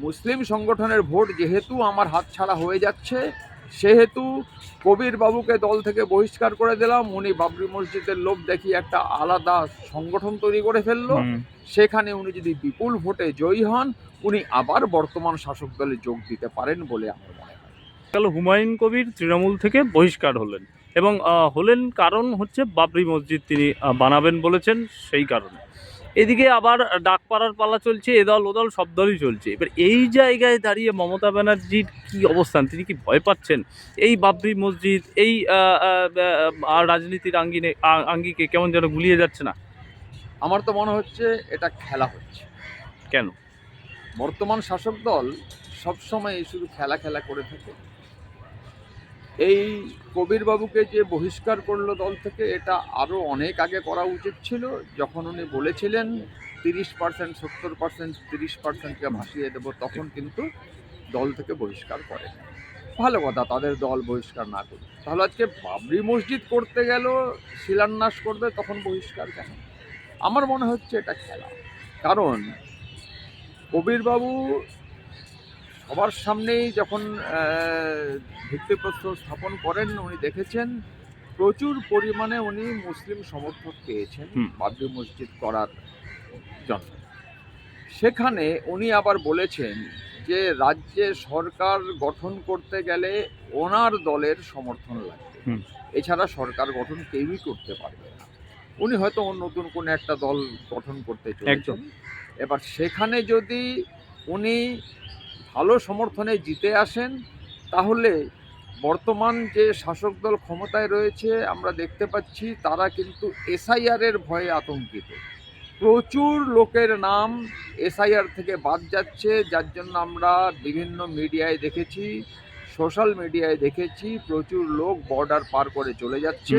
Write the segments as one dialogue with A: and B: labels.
A: মুসলিম সংগঠনের ভোট যেহেতু আমার হাতছাড়া হয়ে যাচ্ছে, সেহেতু কবির বাবুকে দল থেকে বহিষ্কার করে দিলাম। উনি বাবরি মসজিদের লোভ দেখিয়ে একটা আলাদা সংগঠন তৈরি করে ফেললো। সেখানে উনি যদি বিপুল ভোটে জয়ী হন, উনি আবার বর্তমান শাসক দলে যোগ দিতে পারেন বলে আমার মনে হয়।
B: তাহলে হুমায়ুন কবির তৃণমূল থেকে বহিষ্কার হলেন এবং হলেন কারণ হচ্ছে বাবরি মসজিদ তিনি বানাবেন বলেছেন, সেই কারণে। এদিকে আবার ডাকপাড়ার পালা চলছে, এদল ওদল সব দলই চলছে। এবার এই জায়গায় দাঁড়িয়ে মমতা ব্যানার্জির কি অবস্থান? তিনি কি ভয় পাচ্ছেন এই বাবরি মসজিদ, এই রাজনীতির আঙ্গিকে কেমন যেন গুলিয়ে যাচ্ছে না?
A: আমার তো মনে হচ্ছে এটা খেলা হচ্ছে।
B: কেন?
A: বর্তমান শাসক দল সবসময় শুধু খেলা খেলা করে থাকে। এই কবির বাবুকে যে বহিষ্কার করলো দল থেকে, এটা আরও অনেক আগে করা উচিত ছিল। যখন উনি বলেছিলেন 30%, 70%, 30%কে ভাসিয়ে দেবো, তখন কিন্তু দল থেকে বহিষ্কার করে। ভালো কথা, তাদের দল বহিষ্কার না করবে। তাহলে আজকে বাবরি মসজিদ করতে গেল, শিলান্যাস করবে, তখন বহিষ্কার কেন? আমার মনে হচ্ছে এটা খেলা। কারণ কবিরবাবু সবার সামনেই যখন ভিত্তিপ্রস্তর স্থাপন করেন, উনি দেখেছেন প্রচুর পরিমাণে উনি মুসলিম সমর্থক পেয়েছেন বাবরি মসজিদ করার জন্য। সেখানে উনি আবার বলেছেন যে রাজ্যে সরকার গঠন করতে গেলে ওনার দলের সমর্থন লাগবে, এছাড়া সরকার গঠন কেউই করতে পারবে না। উনি হয়তো নতুন কোনো একটা দল গঠন করতে চলেছেন। এবার সেখানে যদি উনি ভালো সমর্থনে জিতে আসেন, তাহলে বর্তমান যে শাসক দল ক্ষমতায় রয়েছে আমরা দেখতে পাচ্ছি তারা কিন্তু এসআইআরের ভয়ে আতঙ্কিত। প্রচুর লোকের নাম এসআইআর থেকে বাদ যাচ্ছে, যার জন্য আমরা বিভিন্ন মিডিয়ায় দেখেছি, সোশ্যাল মিডিয়ায় দেখেছি প্রচুর লোক বর্ডার পার করে চলে যাচ্ছে।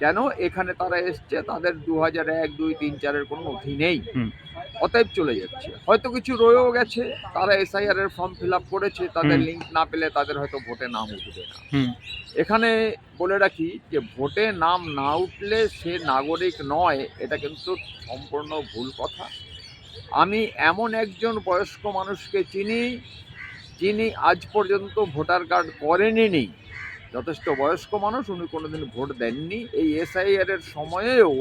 A: কেন? এখানে তারা এসছে, তাদের 2001, 2, 3, 4-এর কোনো নথি নেই, অতএব চলে যাচ্ছে। হয়তো কিছু রয়েও গেছে, তারা এসআইআর এর ফর্ম ফিল আপ করেছে, তাদের লিঙ্ক না পেলে তাদের হয়তো ভোটে নাম উঠবে না। এখানে বলে রাখি যে ভোটে নাম না উঠলে সে নাগরিক নয়, এটা কিন্তু সম্পূর্ণ ভুল কথা। আমি এমন একজন বয়স্ক মানুষকে চিনি যিনি আজ পর্যন্ত ভোটার কার্ড করেনই। যথেষ্ট বয়স্ক মানুষ, উনি কোনোদিন ভোট দেননি। এই এসআইআর এর সময়েও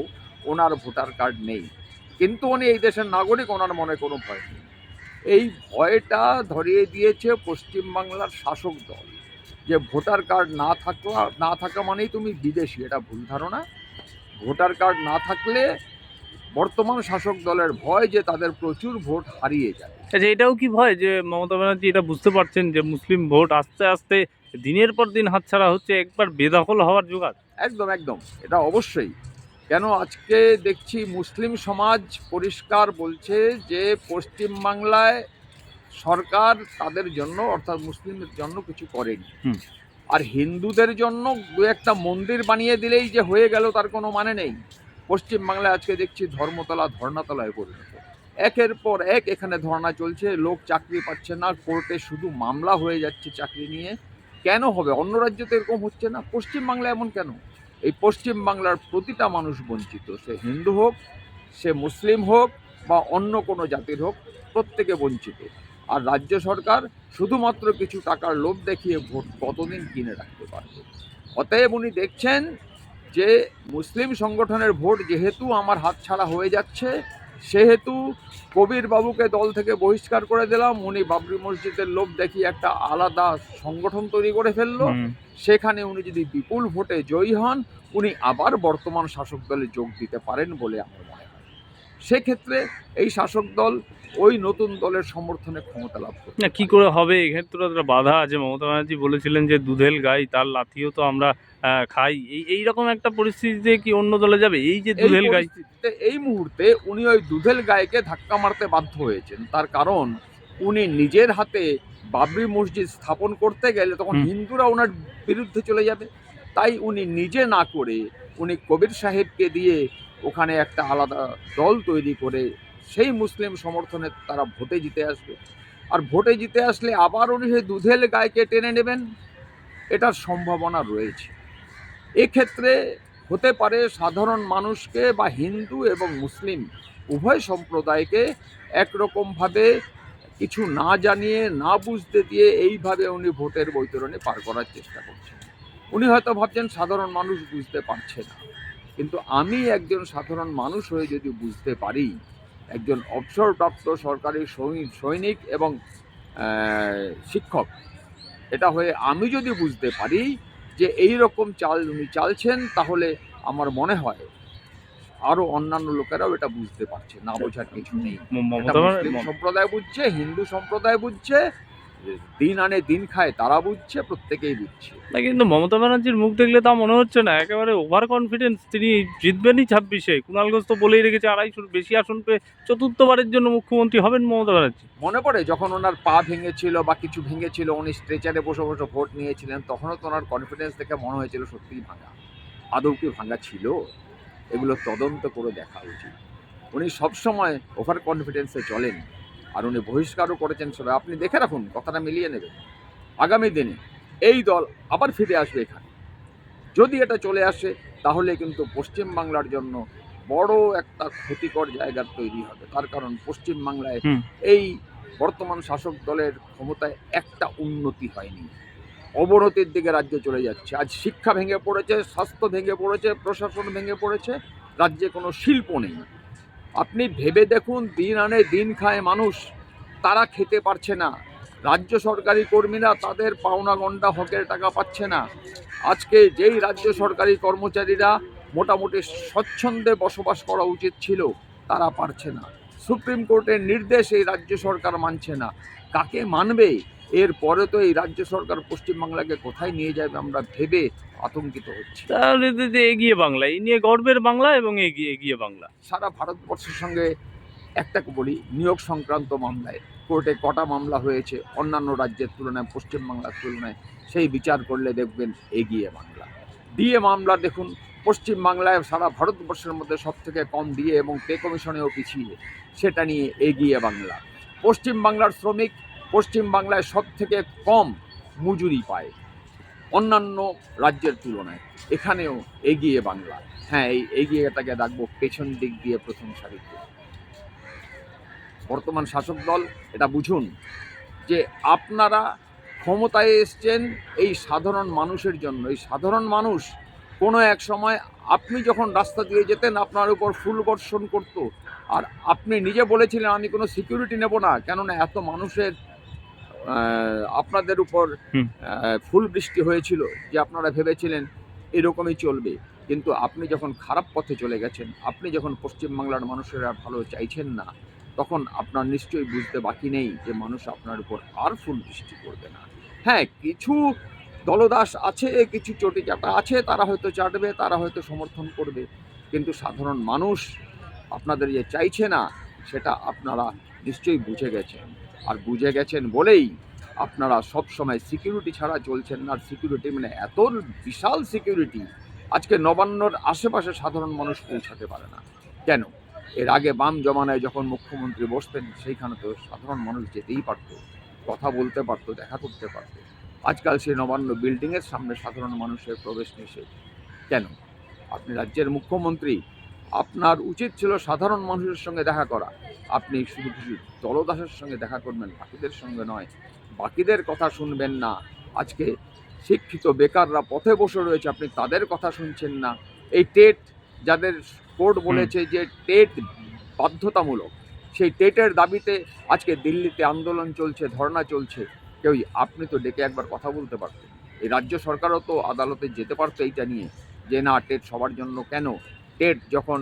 A: ওনার ভোটার কার্ড নেই, কিন্তু উনি এই দেশের নাগরিক, ওনার মনে কোনো ভয় নেই। এই ভয়টা ধরিয়ে দিয়েছে পশ্চিমবাংলার শাসক দল, যে ভোটার কার্ড না থাকা মানেই তুমি বিদেশি, এটা ভুল ধারণা। ভোটার কার্ড না থাকলে বর্তমান শাসক দলের ভয় যে তাদের প্রচুর ভোট হারিয়ে যাবে।
B: আচ্ছা, এটাও কি ভয় যে মমতা ব্যানার্জি এটা বুঝতে পারছেন যে মুসলিম ভোট আস্তে আস্তে দিনের পর দিন হাতছাড়া হচ্ছে, একবার বেদখল হওয়ার জোগাড়?
A: একদম, এটা অবশ্যই। কেন আজকে দেখছি মুসলিম সমাজ পরিষ্কার বলছে যে পশ্চিমবাংলায় সরকার তাদের জন্য, অর্থাৎ মুসলিমদের জন্য কিছু করেনি। আর হিন্দুদের জন্য দু একটা মন্দির বানিয়ে দিলেই যে হয়ে গেল তার কোনো মানে নেই। পশ্চিমবাংলায় আজকে দেখছি ধর্মতলা ধর্নাতলায় পরিণত। একের পর এক এখানে ধর্না চলছে, লোক চাকরি পাচ্ছে না, কোর্টে শুধু মামলা হয়ে যাচ্ছে চাকরি নিয়ে। কেন হবে? অন্য রাজ্যে তো এরকম হচ্ছে না, পশ্চিমবাংলা এমন কেন? এই পশ্চিমবাংলার প্রতিটা মানুষ বঞ্চিত, সে হিন্দু হোক, সে মুসলিম হোক বা অন্য কোনো জাতির হোক, প্রত্যেকে বঞ্চিত। আর রাজ্য সরকার শুধুমাত্র কিছু টাকার লোভ দেখিয়ে ভোট কতদিন কিনে রাখতে পারবে। অতএব উনি দেখছেন যে মুসলিম সংগঠনের ভোট যেহেতু আমার হাতছাড়া হয়ে যাচ্ছে, সেহেতু কবির বাবুকে দল থেকে বহিষ্কার করে দিলাম। উনি বাবরি মসজিদের লোভ দেখিয়ে একটা আলাদা সংগঠন তৈরি করে ফেললো। সেখানে উনি যদি বিপুল ভোটে জয়ী হন, উনি আবার বর্তমান শাসক দলে যোগ দিতে পারেন বলে আমার মনে হয়। সেক্ষেত্রে এই শাসক দল ওই নতুন দলের সমর্থনে ক্ষমতা লাভ করবে
B: না। কি করে হবে? এখানে তো একটা বাধা আছে। মমতা ব্যানার্জি বলেছিলেন যে দুধেল গাই, তার লাথিও তো আমরা খাই। এইরকম একটা পরিস্থিতিতে কি অন্য দলে যাবে? এই যে দুধেল গাই,
A: এই মুহূর্তে উনি ওই দুধেল গাইকে ধাক্কা মারতে বাধ্য হয়েছেন। তার কারণ উনি নিজের হাতে বাবরি মসজিদ স্থাপন করতে গেলে তখন হিন্দুরা ওনার বিরুদ্ধে চলে যাবে। তাই উনি নিজে না করে উনি কবির সাহেবকে দিয়ে ওখানে একটা আলাদা দল তৈরি করে সেই মুসলিম সমর্থনে তারা ভোটে জিতে আসবে। আর ভোটে জিতে আসলে আবার উনি সেই দুধেল গাইকে টেনে নেবেন, এটার সম্ভাবনা রয়েছে। এক্ষেত্রে হতে পারে সাধারণ মানুষকে বা হিন্দু এবং মুসলিম উভয় সম্প্রদায়কে একরকমভাবে কিছু না জানিয়ে না বুঝতে দিয়ে এইভাবে উনি ভোটের বৈতরণে পার করার চেষ্টা করছেন। উনি হয়তো ভাবছেন সাধারণ মানুষ বুঝতে পারছে না, কিন্তু আমি একজন সাধারণ মানুষ হয়ে যদি বুঝতে পারি, একজন অবসরপ্রাপ্ত সরকারি সৈনিক এবং শিক্ষক এটা হয়ে আমি যদি বুঝতে পারি যে এই রকম চাল উনি চালছেন, তাহলে আমার মনে হয় আরো অন্যান্য লোকেরাও এটা বুঝতে পারছে, না বোঝার কিছু নেই। এটা মুসলিম সম্প্রদায় বুঝছে, হিন্দু সম্প্রদায় বুঝছে, দিন আনে দিন খায় তারা বুঝছে, প্রত্যেকেই বুঝছে।
B: না, কিন্তু মমতা ব্যানার্জির মুখ দেখলে তা মনে হচ্ছে না, একেবারে ওভার কনফিডেন্স, তিনি জিতবেনই 26-এ। কুণাল ঘোষ তো বলেই রেখেছে 250 বেশি আসন পেয়ে চতুর্থবারের জন্য মুখ্যমন্ত্রী হবেন মমতা ব্যানার্জি।
A: মনে পড়ে যখন ওনার পা ভেঙেছিল বা কিছু ভেঙেছিল, উনি স্ট্রেচারে বসে বসে ভোট নিয়েছিলেন, তখনও তো ওনার কনফিডেন্স দেখে মনে হয়েছিল সত্যিই ভাঙা। আদৌ কি ভাঙা ছিল? এগুলো তদন্ত করে দেখা উচিত। উনি সবসময় ওভার কনফিডেন্সে চলেন, আর উনি বহিষ্কারও করেছেন সবাই। আপনি দেখে রাখুন, কথাটা মিলিয়ে নেবেন। আগামী দিনে এই দল আবার ফিরে আসবে এখানে। যদি এটা চলে আসে, তাহলে কিন্তু পশ্চিমবাংলার জন্য বড় একটা ক্ষতিকর জায়গা তৈরি হবে। তার কারণ পশ্চিমবাংলায় এই বর্তমান শাসক দলের ক্ষমতায় একটা উন্নতি হয়নি, অবনতির দিকে রাজ্য চলে যাচ্ছে। আজ শিক্ষা ভেঙে পড়েছে, স্বাস্থ্য ভেঙে পড়েছে, প্রশাসন ভেঙে পড়েছে, রাজ্যে কোনো শিল্প নেই। আপনি ভেবে দেখুন, দিন আনে দিন খায় মানুষ, তারা খেতে পারছে না। রাজ্য সরকারি কর্মীরা তাদের পাওনা গন্ডা হকের টাকা পাচ্ছে না। আজকে যেই রাজ্য সরকারি কর্মচারীরা মোটামুটি স্বচ্ছন্দে বসবাস করা উচিত ছিল, তারা পারছে না। সুপ্রিম কোর্টের নির্দেশ এই রাজ্য সরকার মানছে না। কাকে মানবে? এর পরে তো এই রাজ্য সরকার পশ্চিমবাংলাকে কোথায় নিয়ে যাবে আমরা ভেবে আতঙ্কিত হচ্ছি।
B: তাহলে এগিয়ে বাংলা, এই নিয়ে গর্বের বাংলা এবং এগিয়ে বাংলা।
A: সারা ভারতবর্ষের সঙ্গে একটা বলি, নিয়োগ সংক্রান্ত মামলায় কোর্টে কটা মামলা হয়েছে অন্যান্য রাজ্যের তুলনায়, পশ্চিমবাংলার তুলনায়, সেই বিচার করলে দেখবেন এগিয়ে বাংলা। ডিএ মামলা দেখুন, পশ্চিমবাংলায় সারা ভারতবর্ষের মধ্যে সবথেকে কম ডিএ এবং পে কমিশনেও পিছিয়ে, সেটা নিয়ে এগিয়ে বাংলা। পশ্চিমবাংলার শ্রমিক পশ্চিমবাংলায় সবথেকে কম মজুরি পায় অন্যান্য রাজ্যের তুলনায়, এখানেও এগিয়ে বাংলা। হ্যাঁ, এই এগিয়েটাকে রাখবো পেছন দিক দিয়ে প্রথম সারিতে। বর্তমান শাসক দল এটা বুঝুন যে আপনারা ক্ষমতায় এসছেন এই সাধারণ মানুষের জন্য। এই সাধারণ মানুষ কোনো এক সময় আপনি যখন রাস্তা দিয়ে যেতেন, আপনার উপর ফুল বর্ষণ করত, আর আপনি নিজে বলেছিলেন আমি কোনো সিকিউরিটি নেব না, কেননা এত মানুষের আপনাদের উপর ফুল বৃষ্টি হয়েছিল যে আপনারা ভেবেছিলেন এরকমই চলবে। কিন্তু আপনি যখন খারাপ পথে চলে গেছেন, আপনি যখন পশ্চিমবাংলার মানুষের আর ভালো চাইছেন না, তখন আপনার নিশ্চয়ই বুঝতে বাকি নেই যে মানুষ আপনার উপর আর ফুল বৃষ্টি করবে না। হ্যাঁ, কিছু দলদাস আছে, কিছু চটিচাটা আছে, তারা হয়তো চাটবে, তারা হয়তো সমর্থন করবে, কিন্তু সাধারণ মানুষ আপনাদের যে চাইছে না, সেটা আপনারা নিশ্চয়ই বুঝে গেছেন। আর বুঝে গেছেন বলেই আপনারা সব সময় সিকিউরিটি ছাড়া চলছেন না। সিকিউরিটি মানে এত বিশাল সিকিউরিটি, আজকে নবান্নর আশেপাশে সাধারণ মানুষ পৌঁছাতে পারে না। কেন? এর আগে বাম জমানায় যখন মুখ্যমন্ত্রী বসতেন, সেইখানে তো সাধারণ মানুষ যেতেই পারতো, কথা বলতে পারতো, দেখা করতে পারতো। আজকাল সেই নবান্ন বিল্ডিংয়ের সামনে সাধারণ মানুষের প্রবেশ নিষেধ। কেন? আপনি রাজ্যের মুখ্যমন্ত্রী, আপনার উচিত ছিল সাধারণ মানুষের সঙ্গে দেখা করা। আপনি শুধু কিছু দলদাসের সঙ্গে দেখা করবেন, বাকিদের সঙ্গে নয়। বাকিদের কথা শুনবেন না। আজকে শিক্ষিত বেকাররা পথে বসে রয়েছে, আপনি তাদের কথা শুনছেন না। এই টেট, যাদের কোর্ট বলেছে যে টেট বাধ্যতামূলক, সেই টেটের দাবিতে আজকে দিল্লিতে আন্দোলন চলছে, ধর্ণা চলছে। আপনি তো ডেকে একবার কথা বলতে পারতেন। এই রাজ্য সরকারও তো আদালতে যেতে পারতো এইটা নিয়ে, যে না, টেট সবার জন্য কেন? টেট যখন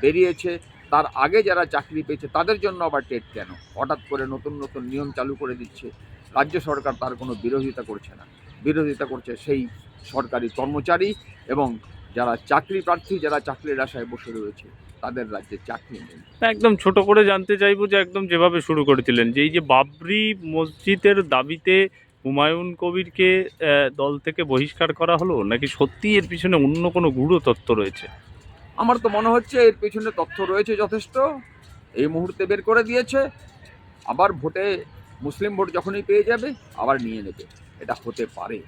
A: বেরিয়েছে, তার আগে যারা চাকরি পেয়েছে তাদের জন্য আবার টেট কেন? হঠাৎ করে নতুন নতুন নিয়ম চালু করে দিচ্ছে। রাজ্য সরকার তার কোনো বিরোধিতা করছে না, বিরোধিতা করছে সেই সরকারি কর্মচারী এবং যারা চাকরি প্রার্থী, যারা চাকরির আশায় বসে রয়েছে, তাদের রাজ্যে চাকরি নেই।
B: একদম ছোট করে জানতে চাইবো যে একদম যেভাবে শুরু করেছিলেন, যে এই যে বাবরি মসজিদের দাবিতে হুমায়ুন কবিরকে দল থেকে বহিষ্কার করা হলো, নাকি সত্যি এর পিছনে অন্য কোনো গূঢ় তত্ত্ব রয়েছে?
A: আমার তো মনে হচ্ছে এর পেছনে তথ্য রয়েছে যথেষ্ট, এই মুহূর্তে বের করে দিয়েছে। আবার ভোটে মুসলিম ভোট যখনই পেয়ে যাবে আবার নিয়ে নেবে। এটা হতে পারে,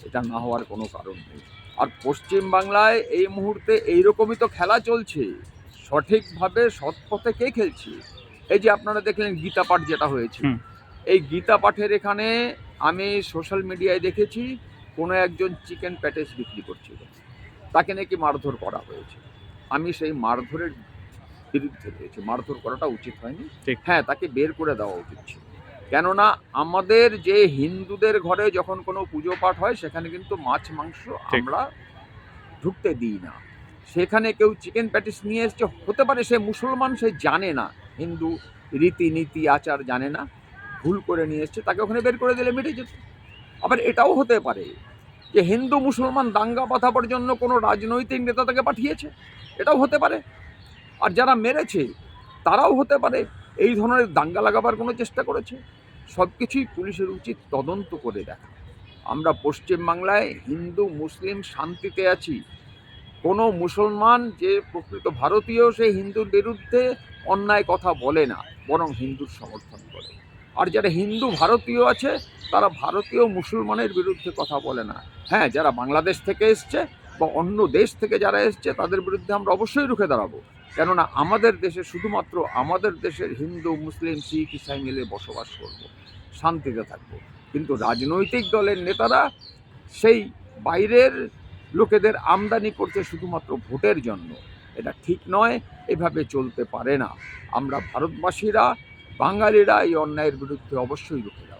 A: এটা না হওয়ার কোনো কারণ নেই। আর পশ্চিমবাংলায় এই মুহূর্তে এইরকমই তো খেলা চলছে। সঠিকভাবে সৎ পথে কে খেলছে? এই যে আপনারা দেখলেন গীতা পাঠ যেটা হয়েছে, এই গীতা পাঠের এখানে আমি সোশ্যাল মিডিয়ায় দেখেছি কোনো একজন চিকেন প্যাটিস বিক্রি করছিল, তাকে নাকি মারধর করা হয়েছে। আমি সেই মারধরের বিরুদ্ধে রয়েছে, মারধর করাটা উচিত হয়নি।
B: ঠিক।
A: হ্যাঁ, তাকে বের করে দেওয়া উচিত ছিল। কেননা আমাদের যে হিন্দুদের ঘরে যখন কোনো পুজো পাঠ হয় সেখানে কিন্তু মাছ মাংস আমরা ঢুকতে দিই না। সেখানে কেউ চিকেন প্যাটিস নিয়ে এসছে, হতে পারে সে মুসলমান, সে জানে না হিন্দু রীতিনীতি আচার জানে না, ভুল করে নিয়ে এসছে, তাকে ওখানে বের করে দিলে মিটে যেত। আবার এটাও হতে পারে যে হিন্দু মুসলমান দাঙ্গা বাঁধাবার জন্য কোনো রাজনৈতিক নেতা তাকে পাঠিয়েছে, এটাও হতে পারে। আর যারা মেরেছে তারাও হতে পারে এই ধরনের দাঙ্গা লাগাবার কোনো চেষ্টা করেছে। সব কিছুই পুলিশের উচিত তদন্ত করে দেখা। আমরা পশ্চিমবাংলায় হিন্দু মুসলিম শান্তিতে আছি। কোনো মুসলমান যে প্রকৃত ভারতীয় সে হিন্দুর বিরুদ্ধে অন্যায় কথা বলে না, বরং হিন্দুর সমর্থন করে। আর যারা হিন্দু ভারতীয় আছে তারা ভারতীয় মুসলমানের বিরুদ্ধে কথা বলে না। হ্যাঁ, যারা বাংলাদেশ থেকে এসছে বা অন্য দেশ থেকে যারা এসছে তাদের বিরুদ্ধে আমরা অবশ্যই রুখে দাঁড়াবো। কেননা আমাদের দেশে শুধুমাত্র আমাদের দেশের হিন্দু মুসলিম শিখ ইসাই মিলে বসবাস করব, শান্তিতে থাকবো। কিন্তু রাজনৈতিক দলের নেতারা সেই বাইরের লোকেদের আমদানি করছে শুধুমাত্র ভোটের জন্য। এটা ঠিক নয়, এভাবে চলতে পারে না। আমরা ভারতবাসীরা, বাঙালিরা এই অন্যায়ের বিরুদ্ধে অবশ্যই রুখে দাঁড়াবো।